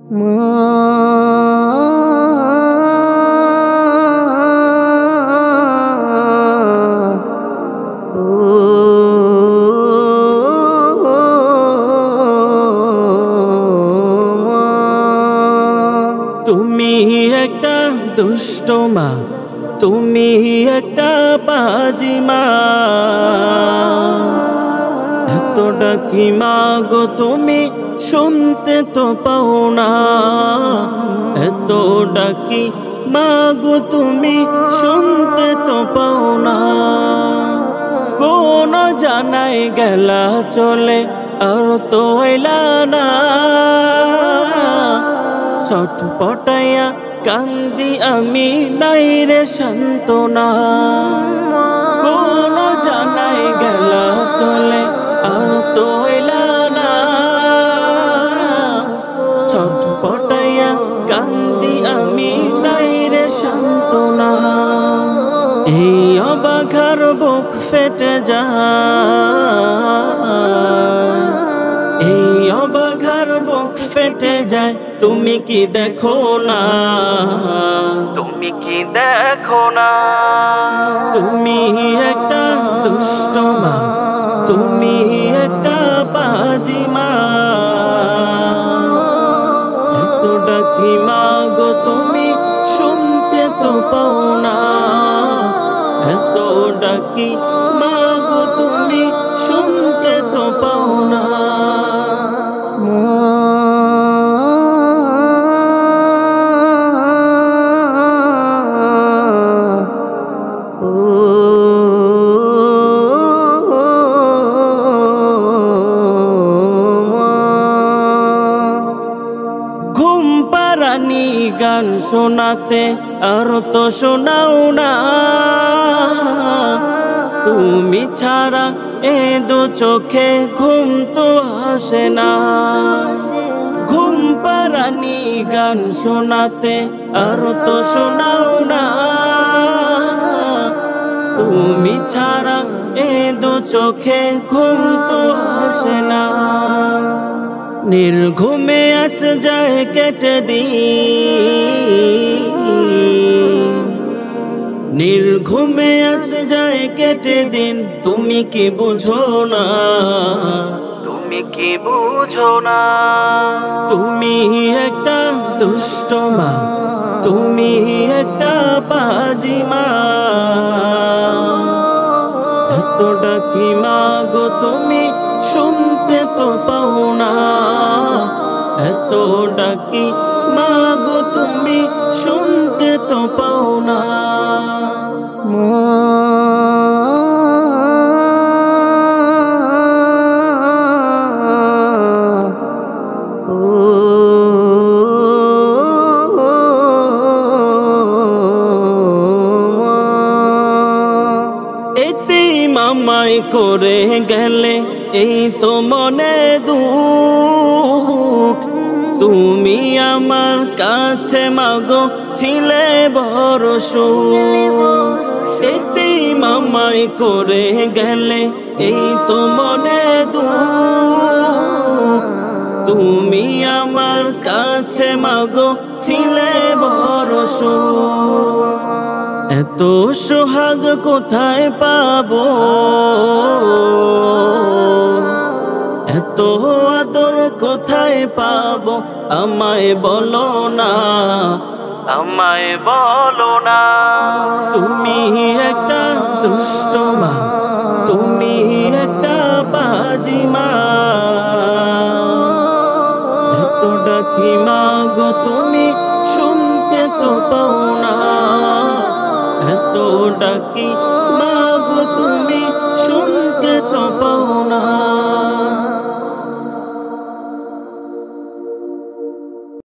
তুমি একটা দুষ্ট মা, তুমি একটা পাজি মা, এত ডাকি মা গো তুমি শুনতে তো পাও না, এত ডাকি মা গো তুমি শুনতে তো পাও না। কোন জানাই গেলা চলে আর তো এলা না, ছটপটাইয়া কান্দি আমি নাই রে সান্ত্বনা। কোন জানাই গেলা চলে আর তো এলা না, ছটপটাইয়া কান্দি আমি নাই রে সান্ত্বনা। এই অবাঘার বুক ফেটে যায়, এই অবাঘার বুক ফেটে যায়, তুমি কি দেখো না, তুমি কি দেখো না। তুমি একটা দুষ্ট মা, তুমি একটা পাজি মা, এত ডাকি মা গো তুমি শুনতে তো পাও না, এত ডাকি মা গো তুমি শুনতে তো পাও না। ঘুম পাড়ানি গান শোনাতে আর তো শোনাও না, তুমি ছাড়া এ দু চোখে ঘুম তো আসে না। ঘুম পাড়ানি গান শোনাতে আর তো শোনাও না, তুমি ছাড়া এ দু চোখে ঘুম তো আসে না। নির্ঘুমে আছে যায় কেটে দিন, নির্ঘুমে আছে যায় কেটে দিন, তুমি কি বুঝো না, তুমি কি বুঝো না। তুমি একটা দুষ্ট মা, তুমি একটা পাজি মা, এত ডাকি মা গো তুমি শুনতে তো পাও না, এত ডাকি মা গো তুমি শুনতে তো পাও না। এতেই মামাই করে গেলে এই তো মনে দুঃখ, তুমি আমার কাছে মাগো ছিলে বড় সুখ। এতেই মামাই করে গেলে এই তো মনে দুঃখ, তুমি আমার কাছে মাগো ছিলে বড় সুখ। এত সোহাগ কোথায় পাবো, এত আদর কোথায় পাবো, আমায় বলো না, আমায় বলো না। তুমি একটা দুষ্ট মা, তুমি একটা পাজি মা, এত ডাকি মা গো তুমি শুনতে তো পাও না, এত ডাকি মা